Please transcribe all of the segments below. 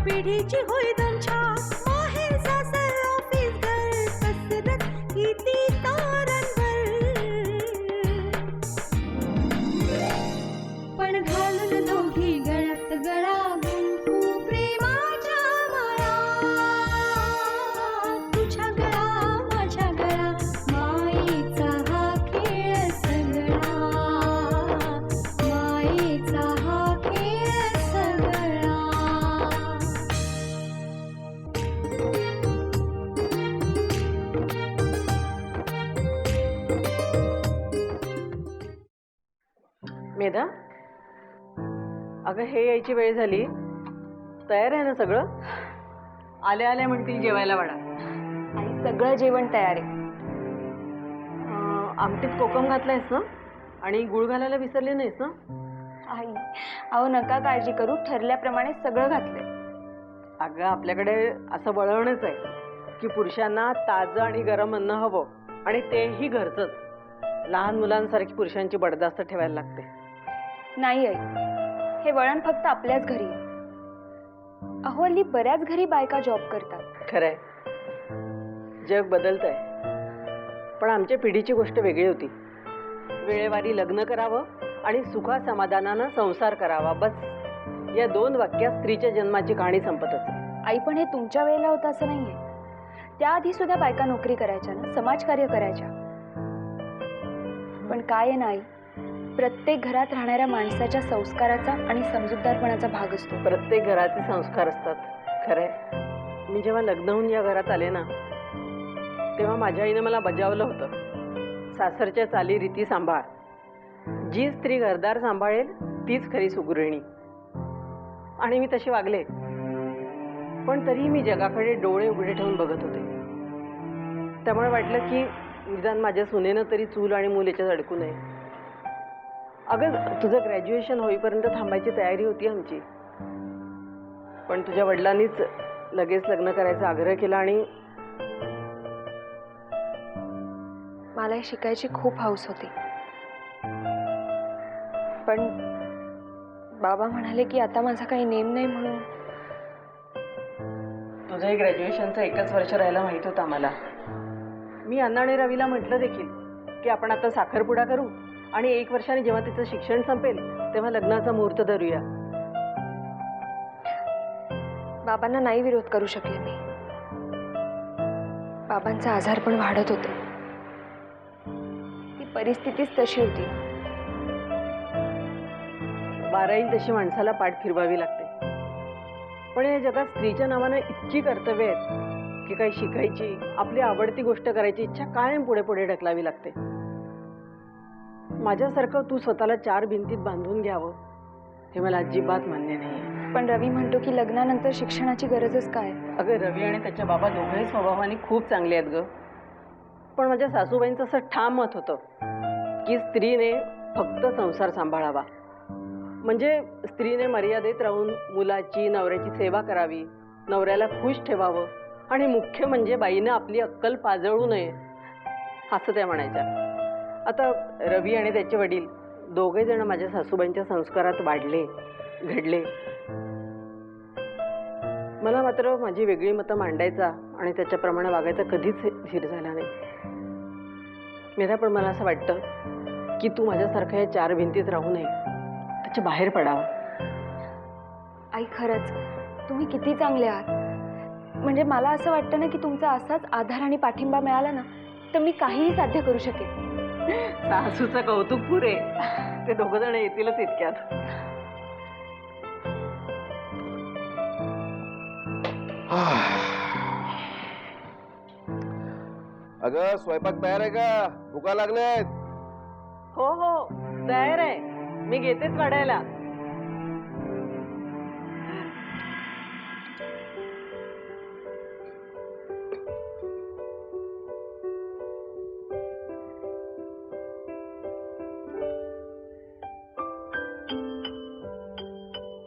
पिढीची होय दमछाक माहेर सासर ऑफिस घर कसरत किती तारंभर पण घालून दोघी गळ्यात गळा गुंफू प्रेमाच्या माळा तुझ्या गळा माझ्या गळा मायेचा हा खेळ सगळा मायेचा हा खेळ सगळा. मेधा, अगं हे यायची वेळ झाली. तयार आहे ना सगळं? आल्या आल्या म्हणतील जेवायला वाढा. आई सगळं जेवण तयार आहे. आमटीत कोकम घातलायस ना? आणि गुळ घालायला विसरले नाहीस ना? आई अहो नका काळजी करू, ठरल्याप्रमाणे सगळं घातलंय. अगं आपल्याकडे असं वळणच आहे की पुरुषांना ताजं आणि गरम अन्न हवं, आणि तेही घरचंच. लहान मुलांसारखी पुरुषांची बडदास्त ठेवायला लागते. नाही आई, हे वळण फक्त आपल्याच घरी आहे. अहो हल्ली बऱ्याच घरी बायका जॉब करतात. खरंय, जग बदलतंय. पण आमच्या पिढीची गोष्ट वेगळी होती. वेळेवारी लग्न करावं आणि सुखा समाधानानं संसार करावा, बस. या 2 वाक्यात स्त्रीच्या जन्माची कहाणी संपत असे. आई पण हे तुमच्या वेळेला होतं असं नाहीये. त्याआधी सुद्धा बायका नोकरी करायच्या ना, समाजकार्य करायच्या. पण काय आहे ना आई, प्रत्येक घरात राहणाऱ्या माणसाच्या संस्काराचा आणि समजूतदारपणाचा भाग असतो. प्रत्येक घराचे संस्कार असतात, खरंय. मी जेव्हा लग्न होऊन या घरात आले ना, तेव्हा माझ्या आईनं मला बजावलं होतं, सासरच्या चालीरीती सांभाळ. जी स्त्री घरदार सांभाळेल तीच खरी सुगृहिणी. आणि मी तशी वागले. पण तरी मी जगाकडे डोळे उघडे ठेवून बघत होते. त्यामुळे वाटलं की निदान माझ्या सुनेनं तरी चूल आणि मूल याच्यात अडकू नये. अगं तुझं ग्रॅज्युएशन होईपर्यंत थांबायची तयारी होती आमची. पण तुझ्या वडिलांनीच लगेच लग्न करायचा आग्रह केला. आणि मला शिकायची खूप हौस होती. पण बाबा म्हणाले की आता माझा काही नेम नाही म्हणून. तुझंही ग्रॅज्युएशनचं 1च वर्ष राहायला माहित होतं आम्हाला. मी अण्णा आणि रवीला म्हटलं देखील की आपण आता साखरपुडा करू आणि 1 वर्षाने जेव्हा तिचं शिक्षण संपेल तेव्हा लग्नाचा मुहूर्त धरूया. बाबांना नाही विरोध करू शकले मी. बाबांचा आजार पण वाढत होता. ती परिस्थितीच तशी होती. 12 तशी माणसाला पाठ फिरवावी लागते. पण या जगात स्त्रीच्या नावानं इतकी कर्तव्य आहेत की काही शिकायची, आपली आवडती गोष्ट करायची इच्छा कायम पुढे पुढे ढकलावी लागते. माझ्यासारखं तू स्वतःला 4 भिंतीत बांधून घ्यावं हे मला अजिबात मान्य नाही. पण रवी म्हणतो की लग्नानंतर शिक्षणाची गरजच काय. अगं रवी आणि त्याच्या बाबा दोघंही स्वभावाने खूप चांगले आहेत ग. पण माझ्या सासूबाईंचं असं ठाम मत होतं की स्त्रीने फक्त संसार सांभाळावा. म्हणजे स्त्रीने मर्यादेत राहून मुलाची, नवऱ्याची सेवा करावी, नवऱ्याला खुश ठेवावं, आणि मुख्य म्हणजे बाईनं आपली अक्कल पाजळू नये, असं त्या म्हणायच्या. आता रवी आणि त्याचे वडील दोघे जण माझ्या सासूबाईंच्या संस्कारात वाढले, घडले. मला मात्र माझी वेगळी मतं मांडायचा आणि त्याच्याप्रमाणे वागायचा कधीच धीर झाला नाही. मेधा, पण मला असं वाटतं की तू माझ्यासारखं या 4 भिंतीत राहू नये, त्याच्या बाहेर पडावं. आई खरंच तुम्ही किती चांगले आहात. म्हणजे मला असं वाटतं ना की तुमचा असाच आधार आणि पाठिंबा मिळाला ना तर मी काहीही साध्य करू शकेन. सासूचं कौतुक पुरे, ते 2 जण येतीलच इतक्यात. अगं स्वयंपाक तयार आहे का? भुका लागलेत. हो हो तयार आहे, मी घेतेच वाढायला.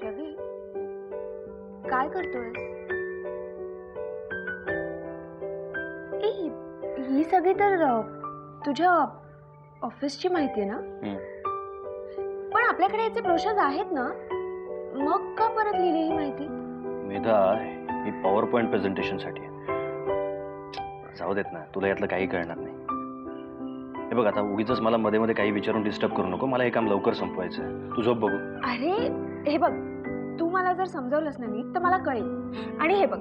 रवी, काय करतोय? ही सगळी तर तुझ्या ऑफिसची माहिती आहे ना? पण आपल्याकडे याचे ब्रोशर्स आहेत ना, मग का परत लिहिली ही माहिती? मेधा, ही पॉवर पॉइंट प्रेझेंटेशनसाठी आहे. जाऊ देत ना, तुला यातलं काही कळणार नाही. हे बघ, आता उगीच मला मध्ये मध्ये काही विचारून डिस्टर्ब करू नको. मला हे काम लवकर संपवायचं आहे. तू झोप बघू. अरे हे बघ, तू मला जर समजावलंस ना नीट तर मला कळेल. आणि हे बघ,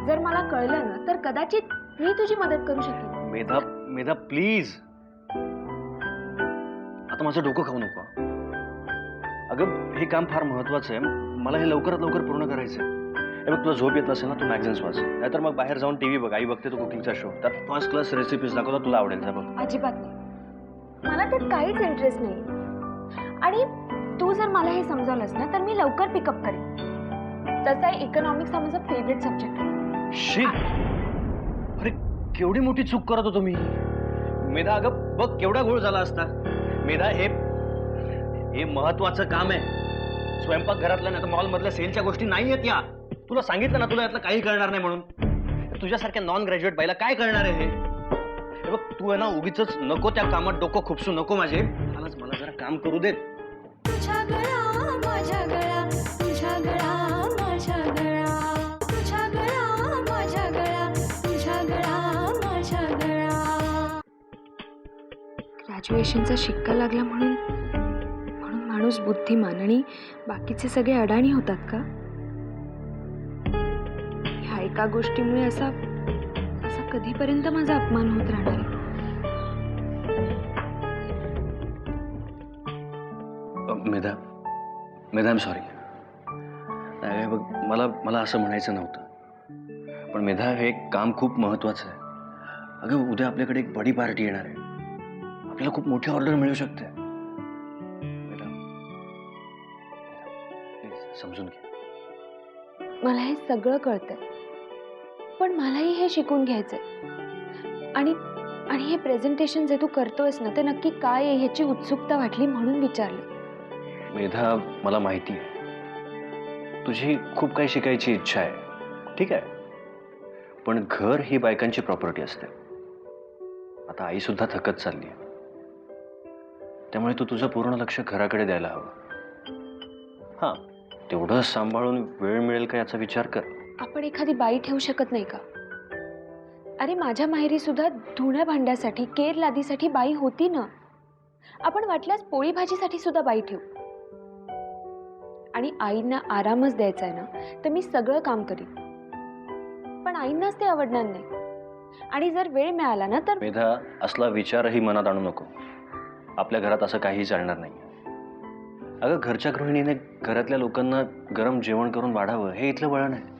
जर मला कळलं ना तर कदाचित मी तुझी मदत करू शकेन. मेधा, मेधा प्लीज, आता माझं डोकं खाऊ नको. अगं, हे काम फार महत्वाचं आहे. मला हे लवकरात लवकर पूर्ण करायचं आहे. हे बघ, तुला झोप येत असेल ना, तू मॅगझिन्स वाच. नाहीतर मग बाहेर जाऊन टीव्ही बघ. आई बघते तो कुकिंगचा शो, त्यात फर्स्ट क्लास रेसिपीज दाखवतात, तुला आवडेल. बघ. अजिबात नाही, मला त्यात काहीच इंटरेस्ट नाही. आणि तू जर मला हे समजावलंस ना तर मी लवकर पिकअप करेन. तसा इकॉनॉमिक्स हा माझा फेवरेट सब्जेक्ट आहे. शी, अरे केवढी मोठी चूक करत होतो मी. मेधा, अगं बघ केवढा घोळ झाला असता. मेधा, हे महत्वाचं काम आहे. स्वयंपाक घरातल्या नाही तर मॉल मधल्या सेलच्या गोष्टी नाही आहेत या. तुला सांगितलं ना, तुला यातलं काही कळणार नाही म्हणून. तुझ्यासारख्या नॉन ग्रॅज्युएट बाईला काय कळणार आहे हे बघ, तू आहे ना उगीच नको त्या कामात डोकं खुपसू नको माझे. मला जरा काम करू देत. तुझ्या गळा माझ्या गळा, तुझ्या गळा माझ्या गळा, तुझ्या गळा माझ्या गळा, तुझ्या गळा माझ्या गळा. ग्रॅज्युएशनचा शिक्का लागला म्हणून माणूस बुद्धिमान आणि बाकीचे सगळे अडाणी होतात का? ह्या एका गोष्टीमुळे असा कधीपर्यंत माझा अपमान होत राहणार आहे? Medha, I am sorry. नाही बघ, मला असं म्हणायचं नव्हतं. पण मेधा, हे काम खूप महत्वाचं आहे. अगं, उद्या आपल्याकडे एक बडी पार्टी येणार आहे. आपल्याला खूप मोठी ऑर्डर मिळू शकते. मेधा, प्लीज समजून घे. मला हे सगळं कळतंय, पण मलाही हे शिकून घ्यायचंय. आणि हे प्रेझेंटेशन जे तू करतोयस ना, ते नक्की काय आहे ह्याची उत्सुकता वाटली म्हणून विचारलं. मेधा, मला माहिती आहे तुझी खूप काही शिकायची इच्छा आहे. ठीक आहे, पण घर ही बायकांची प्रॉपर्टी असते. आता आई सुद्धा थकत चालली आहे, त्यामुळे तू तुझं पूर्ण लक्ष घराकडे द्यायला हवं. हां, तेवढं सांभाळून वेळ मिळेल का याचा विचार कर. आपण एखादी बाई ठेवू शकत नाही का? अरे माझ्या माहेरी सुद्धा धुण्या भांड्यासाठी, केर लादीसाठी बाई होती ना. आपण वाटल्यास पोळी भाजीसाठी सुद्धा बाई ठेवू. आणि आईंना आरामच द्यायचा आहे ना, तर मी सगळं काम करीन. पण आईंनाच ते आवडणार नाही. आणि जर वेळ मिळाला ना तर मेधा, असला विचारही मनात आणू नको. आपल्या घरात असं काहीही चालणार नाही. अगं, घरच्या गृहिणीने घरातल्या लोकांना गरम जेवण करून वाढावं, हे इथलं वळण आहे.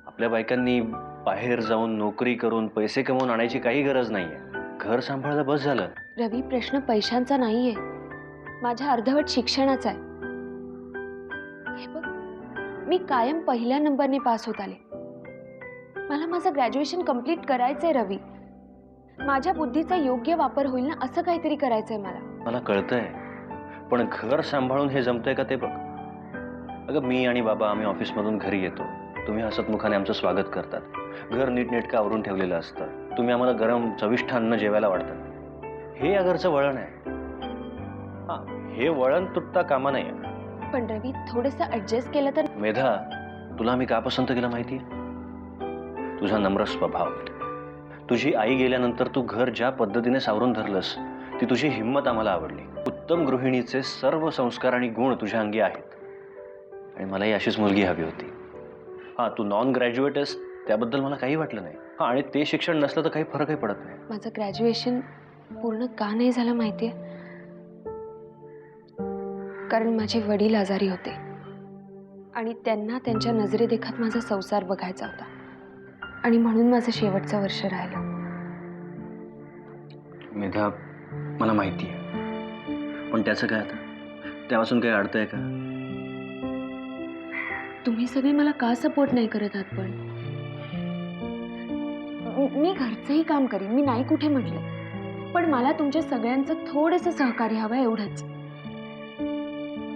आपल्या बायकांनी बाहेर जाऊन नोकरी करून पैसे कमवून आणायची काही गरज नाहीये. घर सांभाळलं बस झालं. रवी, प्रश्न पैशांचा नाहीये, माझ्या अर्धवट शिक्षणाचा आहे. हे बघ, मी कायम पहिल्या नंबरने पास होत आले. मला माझं ग्रॅज्युएशन कंप्लीट करायचंय रवी. माझ्या बुद्धीचा योग्य वापर होईल ना असं काहीतरी करायचंय मला कळतंय, पण घर सांभाळून हे जमतंय का ते बघ. अगं, मी आणि बाबा आम्ही ऑफिसमधून घरी येतो. तुम्ही हसतमुखाने आमचं स्वागत करतात. घर नीटनेटकं आवरून ठेवलेलं असतं. तुम्ही आम्हाला गरम चविष्ट अन्न जेवायला वाढतात. हे या घरचं वळण आहे. हां, हे वळण तुटता कामा नये. पण रवी, थोडंसं ऍडजस्ट केलं तर. मेधा, तुला आम्ही का पसंत केलं माहिती? तुझा नम्र स्वभाव, तुझी आई गेल्यानंतर तू घर ज्या पद्धतीने सावरून धरलंस, ती तुझी हिंमत आम्हाला आवडली. उत्तम गृहिणीचे सर्व संस्कार आणि गुण तुझ्या अंगी आहेत. आणि मलाही अशीच मुलगी हवी होती. हां, तू नॉन ग्रॅज्युएट आहेस त्याबद्दल मला काही वाटलं नाही. हां, आणि ते शिक्षण नसलं तर काही फरकही पडत नाही. माझं ग्रॅज्युएशन पूर्ण का नाही झालं माहितीये? कारण माझे वडील आजारी होते आणि त्यांना त्यांच्या नजरेदेखत माझा संसार बघायचा होता. आणि म्हणून माझं शेवटचं वर्ष राहिलं. मेधा, मला माहिती आहे, पण त्याचं काय आता? त्यापासून काही अडतंय का? तुम्ही सगळे मला का सपोर्ट नाही करत आहात? पण मी घरचंही काम करीन, मी नाही कुठे म्हटलं, पण मला तुमच्या सगळ्यांचं थोडंसं सहकार्य हवं, एवढंच.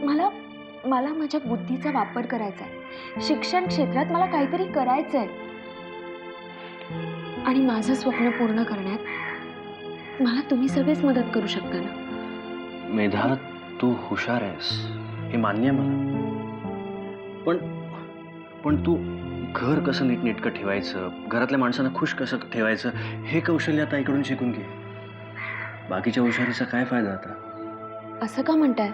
मला मला माझ्या बुद्धीचा वापर करायचा आहे. शिक्षण क्षेत्रात मला काहीतरी करायचं आहे आणि माझं स्वप्न पूर्ण करण्यात मला तुम्ही सगळेच मदत करू शकता ना. मेधा, तू हुशार आहेस हे मान्य आहे मला, पण तू घर कसं नीटनेटकं ठेवायचं, घरातल्या माणसांना खुश कसं ठेवायचं हे कौशल्य आता आईकडून शिकून घे. बाकीच्या हुशारीचा काय फायदा आता? असं का म्हणताय?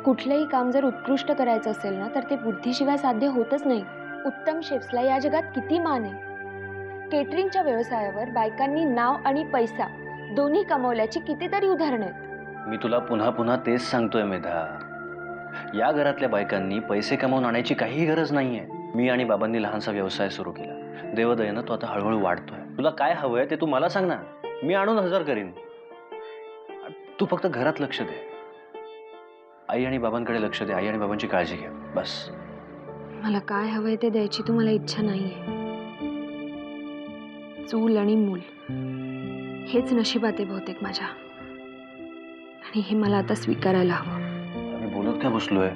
कुठलंही काम जर उत्कृष्ट करायचं असेल ना, तर ते बुद्धीशिवाय साध्य होतच नाही. उत्तम शेफ्सला या जगात किती मान आहे. केटरिंगच्या व्यवसायावर बायकांनी नाव आणि पैसा दोन्ही कमवल्याची कितीतरी उदाहरणं आहेत. मी तुला पुन्हा पुन्हा तेच सांगतोय मेधा, या घरातल्या बायकांनी पैसे कमावून आणायची काहीही गरज नाहीये. मी आणि बाबांनी लहानसा व्यवसाय सुरू केला, देवदयेनं तो आता हळूहळू वाढतोय. तुला काय हवंय ते तू मला सांग ना, मी आणून हजर करीन. तू फक्त घरात लक्ष दे, आई आणि बाबांकडे लक्ष दे, आई आणि बाबांची काळजी घे, बस. मला काय हवंय ते द्यायची तुम्हाला इच्छा नाहीये. चूल आणि मूल हेच नशिबात आहे बहुतेक माझ्या, आणि हे मला आता स्वीकारायला हवं. मी बोलत काय बसलोय?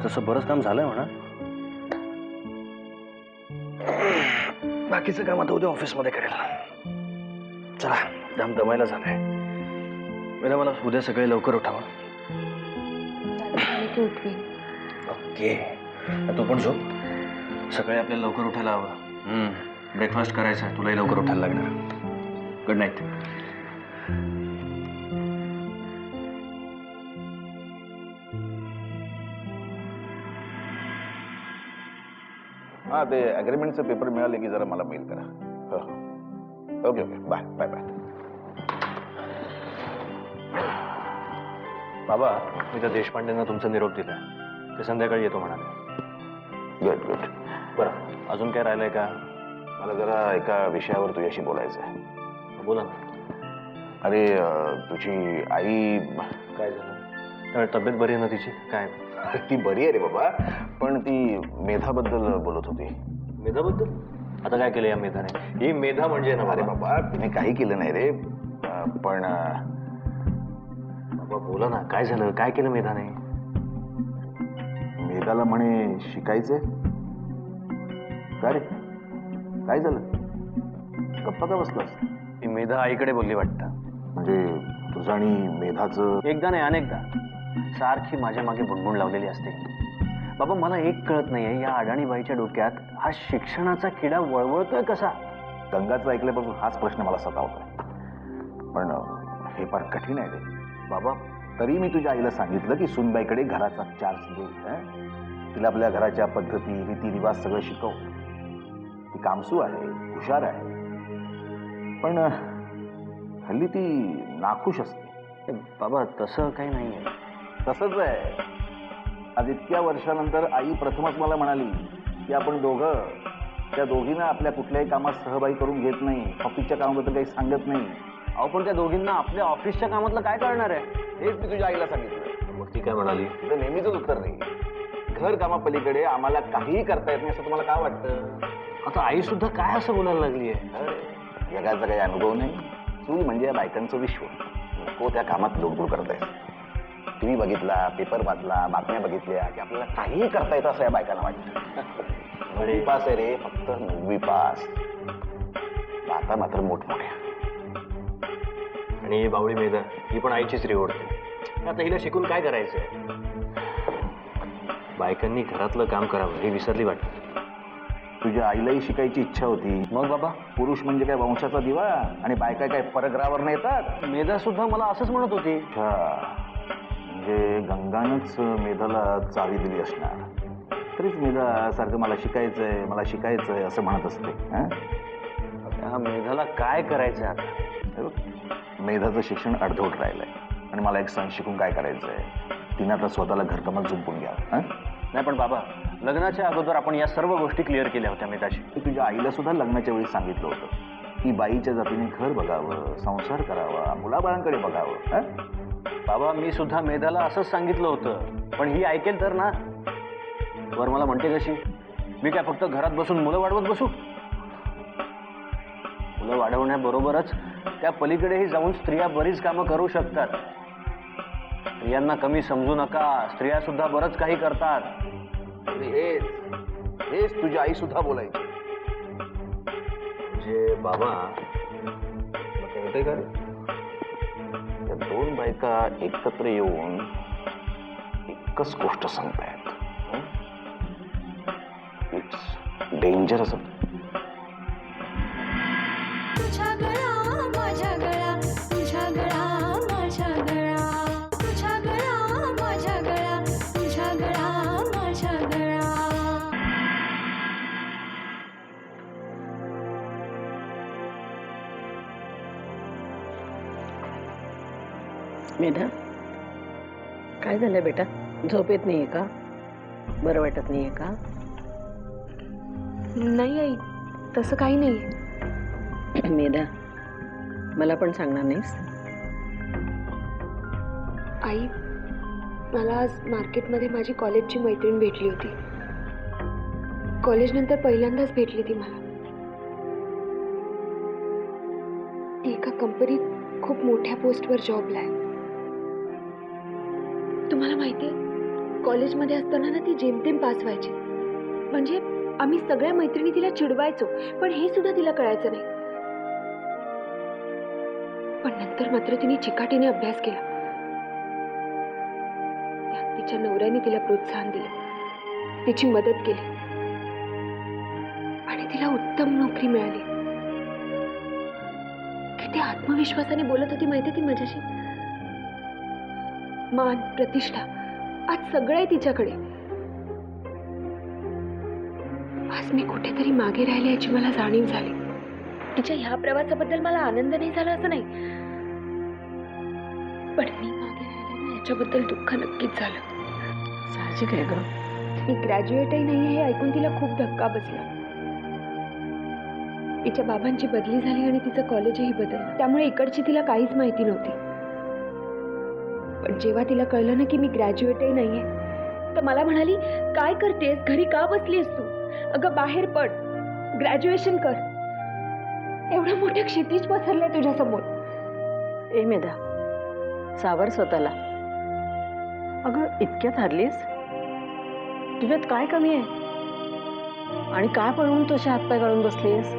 तसं बरंच काम झालंय म्हणा. बाकीचं काम आता उद्या ऑफिसमध्ये करेल. चला, जाम दमायला झालंय. मला उद्या सकाळी लवकर उठावं. की उठवीन. ओके, तू पण झोप. सकाळी आपल्याला लवकर उठायला हवं. ब्रेकफास्ट करायचा आहे, तुलाही लवकर उठायला लागणार. Good night. हां, ते ॲग्रीमेंटचे पेपर मिळाले की जरा मला मेल करा. हो, okay okay, bye bye bye. बाबा, मी त्या देशपांडेंना तुमचा निरोप दिला, ते संध्याकाळी येतो म्हणाले. Good good. बरं, अजून काय राहिलंय का? मला जरा एका विषयावर तुझ्याशी बोलायचं आहे. बोला ना. अरे, तुझी आई काय झालं? तर तब्येत बरी आहे ना तिची? काय? ती बरी आहे रे बाबा, पण ती मेधाबद्दल बोलत होती. मेधाबद्दल? आता काय केलं या मेधाने? ही मेधा म्हणजे ना, अरे बाबा, तिने काही केलं नाही रे, पण बाबा बोला ना, काय झालं? काय केलं मेधाने? मेधाला म्हणे शिकायचंय. का रे, काय झालं? गप्पा का बसलास? ती मेधा आईकडे बोलली वाटतं. म्हणजे तुझं आणि मेधाचं? एकदा नाही, अनेकदा. सारखी माझ्या मागे बुणबुण लावलेली असते. बाबा, मला एक कळत नाहीये, या अडाणीबाईच्या डोक्यात हा शिक्षणाचा किडा वळवळतोय कसा? गंगाचं ऐकल्यापासून हाच प्रश्न मला सतावतोय. पण हे फार कठीण आहे रे बाबा. तरी मी तुझ्या आईला सांगितलं की सुनबाईकडे घराचा चार्ज दे. तिला आपल्या घराच्या पद्धती, रीतिरिवाज सगळं शिकव. ती कामसू आहे, हुशार आहे, पण हल्ली ती नाखुश असते. बाबा, तसं काही नाहीये. तसंच आहे. आज इतक्या वर्षानंतर आई प्रथमच मला म्हणाली की आपण दोघं, त्या दोघींना आपल्या कुठल्याही कामात सहभागी करून घेत नाही, ऑफिसच्या कामाबद्दल काही सांगत नाही. अहो, पण त्या दोघींना आपल्या ऑफिसच्या कामातलं काय कळणार आहे? हेच मी तुझ्या आईला सांगितलं. मग ती काय म्हणाली? तिचं नेहमीच उत्तर नाही, घर कामापलीकडे आम्हाला काहीही करता येत नाही असं तुम्हाला काय वाटतं? आता आई सुद्धा काय असं बोलायला लागली आहे? जगाचा काही अनुभव नाही. चूल म्हणजे या बायकांचं विश्व. नको त्या कामात लोकगुळ करतायस. टीव्ही बघितला, पेपर वाचला, बातम्या बघितल्या की आपल्याला काहीही करता येतं असं या बायकांना वाटतं. 9वी पास आहे रे, फक्त 9वी पास. आता मात्र मोठमोठ्या. आणि ही बावळी मेधा, ही पण आईचीच रे ओढते. आता हिला शिकून काय करायचंय? बायकांनी घरातलं काम करावं हे विसरली वाटतं. तुझ्या आईलाही शिकायची इच्छा होती. मग बाबा, पुरुष म्हणजे काय वंशाचा दिवा आणि बायका काय परग्रहावर येतात? मेधा सुद्धा मला असंच म्हणत होती. म्हणजे गंगानंच मेधाला चावी दिली असणार. तरीच मेधा सारखं मला शिकायचंय, मला शिकायचंय असं म्हणत असते. त्या मेधाला काय करायचंय आता? मेधाचं शिक्षण अर्धवट राहिलंय आणि मला एक सण शिकून काय करायचंय? तिने आता स्वतःला घरकामात झुंपून घ्या. नाही पण बाबा, लग्नाच्या अगोदर आपण या सर्व गोष्टी क्लिअर केल्या होत्या मेधाशी. मी तुझ्या आईला सुद्धा लग्नाच्या वेळी सांगितलं होतं की बाईच्या जातीने घर बघावं, संसार करावा, मुलाबाळांकडे बघावं. बाबा, मी सुद्धा मेधाला असंच सांगितलं होतं, पण ही ऐकेल तर ना. वर मला म्हणते कशी, मी काय फक्त घरात बसून मुलं वाढवत बसू? मुलं वाढवण्याबरोबरच त्या पलीकडेही जाऊन स्त्रिया बरीच कामं करू शकतात. स्त्रियांना कमी समजू नका, स्त्रिया सुद्धा बरंच काही करतात. हेच हेच तुझी आई सुद्धा बोलायची. म्हणजे बाबा, तुला कळतंय का रे? त्या दोन बायका एकत्र येऊन एकच गोष्ट सांगतायत. It's dangerous. तुझ्या गळा माझ्या गळा, तुझ्या गळा माझ्या गळा, तुझ्या गळा माझ्या गळा, तुझ्या गळा माझ्या गळा. मेधा, काय झालं बेटा? झोप येत नाहीये का? बरं वाटत नाहीये का? नाही आई, तसं काही नाही. मेधा, मला पण सांगणार नाहीस? आई, मला आज मार्केटमध्ये माझी कॉलेजची मैत्रीण भेटली होती. कॉलेजनंतर पहिल्यांदाच भेटली ती मला. ती एका कंपनीत खूप मोठ्या पोस्टवर जॉबला आहे. तुम्हाला माहिती आहे, कॉलेजमध्ये असताना ना ती जेमतेम पास व्हायची. म्हणजे आम्ही सगळ्या मैत्रिणी तिला चिडवायचो, पण हे सुद्धा तिला कळायचं नाही. पण नंतर मात्र तिने चिकाटीने अभ्यास केला. त्यात तिच्या नवऱ्याने तिला प्रोत्साहन दिलं, तिची मदत केली आणि तिला उत्तम नोकरी मिळाली. किती आत्मविश्वासाने बोलत होती माहिती ती माझ्याशी. मान, प्रतिष्ठा, आज सगळं आहे तिच्याकडे. आज मी कुठेतरी मागे राहिले याची मला जाणीव झाली. तिच्या ह्या प्रवासाबद्दल मला आनंद नाही झाला असं नाही, पण मी मागे राहिले ना याच्याबद्दल दुःख नक्कीच झालं. साहजिक आहे ग. मी ग्रॅज्युएटही नाही हे ऐकून तिला खूप धक्का बसला. तिच्या बाबांची बदली झाली आणि तिचं कॉलेजही बदललं, त्यामुळे इकडची तिला काहीच माहिती नव्हती. पण जेव्हा तिला कळलं ना की मी ग्रॅज्युएटही नाहीये, तर मला म्हणाली, काय करतेस घरी, का बसलीस तू? अगं बाहेर पड, ग्रॅज्युएशन कर. एवढं मोठं क्षितिज पसरलंय तुझ्या समोर. ए मेधा, सावर स्वतःला. अगं इतक्यात हरलीस? तुझ्यात काय कमी आहे? आणि काय पळून तसे हातपाय गाळून बसलीस?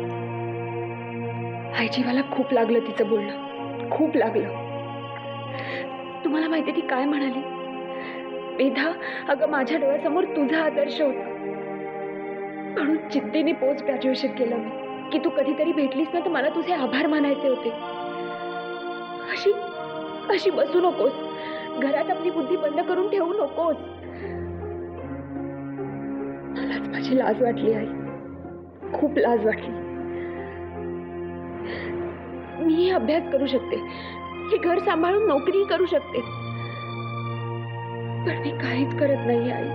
आई, जीवाला खूप लागलं तिचं बोलणं, खूप लागलं. तुम्हाला माहिती ती काय म्हणाली? मेधा, अगं माझ्या डोळ्यासमोर तुझा आदर्श होता, म्हणून जिद्दीने पोस्ट ग्रॅज्युएशन केलं मी, की तू कधीतरी भेटलीस ना तर मला तुझे आभार मानायचे होते. अशी अशी बसू नकोस, घरात आपली बुद्धी बंद करून ठेवू नकोस. मलाच माझी लाज वाटली आई, खूप लाज वाटली. मी अभ्यास करू शकते, हे घर सांभाळून नोकरी करू शकते, पण मी काहीच करत नाही आई,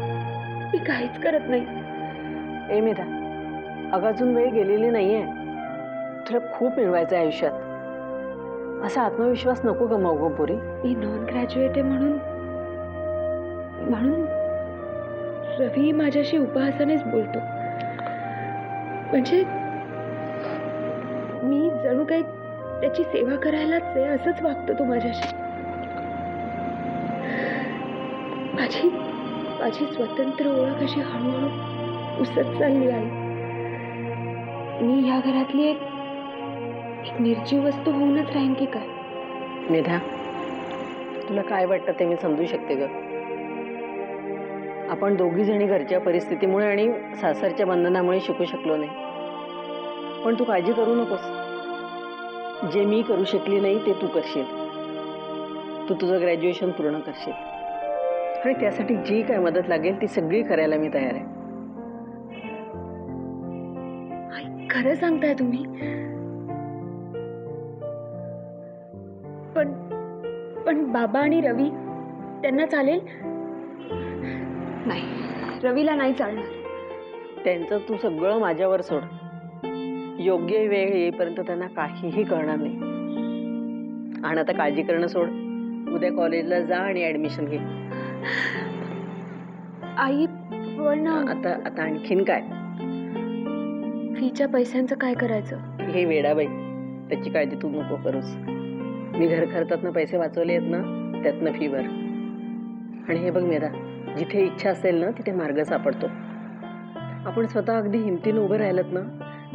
मी काहीच करत नाही. ए मेधा, अगं अजून वेळ गेलेली नाहीये. तुला खूप मिळवायचं आहे आयुष्यात. असा आत्मविश्वास नको गमावू गं पोरी. मी नॉन ग्रॅज्युएट आहे म्हणून रवी माझ्याशी उपहासानेच बोलतो. म्हणजे मी जणू काही त्याची सेवा करायलाच आहे असंच वागतो तो माझ्याशी. माझी स्वतंत्र ओळख अशी हळूहळू उसत चालली आहे. मी ह्या घरातली एक निर्जीव वस्तू होऊनच राहीन की काय? मेधा, तुला काय वाटतं ते मी समजू शकते ग. आपण दोघी जणी घरच्या परिस्थितीमुळे आणि सासरच्या बंधनामुळे शिकू शकलो नाही, पण तू काळजी करू नकोस. जे मी करू शकली नाही ते तू करशील. तू तुझं ग्रॅज्युएशन पूर्ण करशील आणि त्यासाठी जी काय मदत लागेल ती सगळी करायला मी तयार आहे. खरं सांगताय तुम्ही? पण बाबा आणि रवी त्यांना चालेल? नाही, रवीला नाही चालणार. त्यांचं तू सगळं माझ्यावर सोड. योग्य वेळ येईपर्यंत त्यांना काहीही कळणार नाही. आणि आता काळजी करणं सोड. उद्या कॉलेजला जा आणि ऍडमिशन घे. आई पण आता आता आणखीन काय? फीच्या पैशांचं काय करायचं? हे वेडाबाई, त्याची काळजी तू नको करूस. मी घर खर्चातनं पैसे वाचवले आहेत ना, त्यातनं फी भर. आणि हे बघ मेधा, जिथे इच्छा असेल ना तिथे मार्ग सापडतो. आपण स्वतः अगदी हिमतीनं उभं राहिलत ना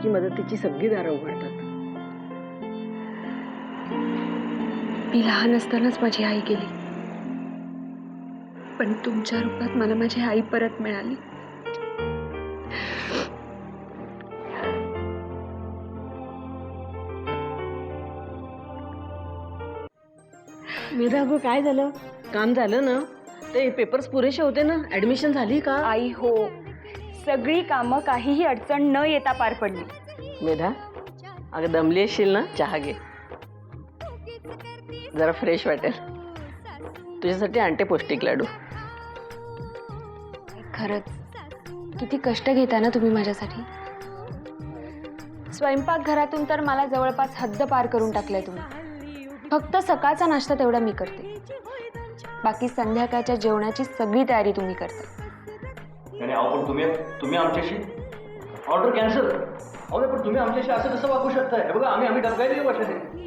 की मदतीची सगळी दारं उघडतात. मी लहान असतानाच माझी आई गेली, पण तुमच्या रूपात मला माझी आई परत मिळाली. मेधा अगं काय झालं? काम झालं ना? ते पेपर्स पुरेसे होते ना? ऍडमिशन झाली का? आई हो, सगळी कामं काहीही अडचण न येता पार पडली. मेधा अगं दमली असशील ना, चहा घे, जरा फ्रेश वाटेल. तुझ्यासाठी आणते पौष्टिक लाडू. खरंच किती कष्ट घेता ना तुम्ही माझ्यासाठी. स्वयंपाकघरातून तर मला जवळपास हद्द पार करून टाकलंय तुम्ही. फक्त सकाळचा नाश्ता तेवढा मी करते, बाकी संध्याकाळच्या जेवणाची सगळी तयारी तुम्ही करता. आणि अहो पण तुम्ही आमच्याशी ऑर्डर कॅन्सल. अहो नाही, पण तुम्ही आमच्याशी असं कसं वागू शकताय? हे बघा आम्ही डबकायला येऊ वर्षाने.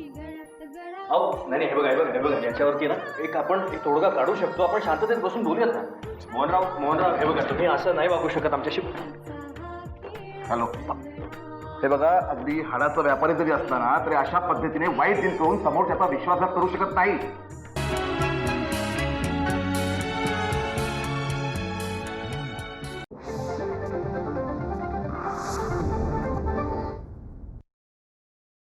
अहो नाही, हे बघा याच्यावरती ना आपण एक तोडगा काढू शकतो. आपण शांततेत बसून बोलूयात ना. मोहनराव हे बघा, तुम्ही असं नाही वागू शकत आमच्याशी. हॅलो, हे बघा, अगदी हाडाचा व्यापारी जरी असला ना तरी अशा पद्धतीने वाईट दिल करून समोरच्याचा विश्वासघात करू शकत नाही.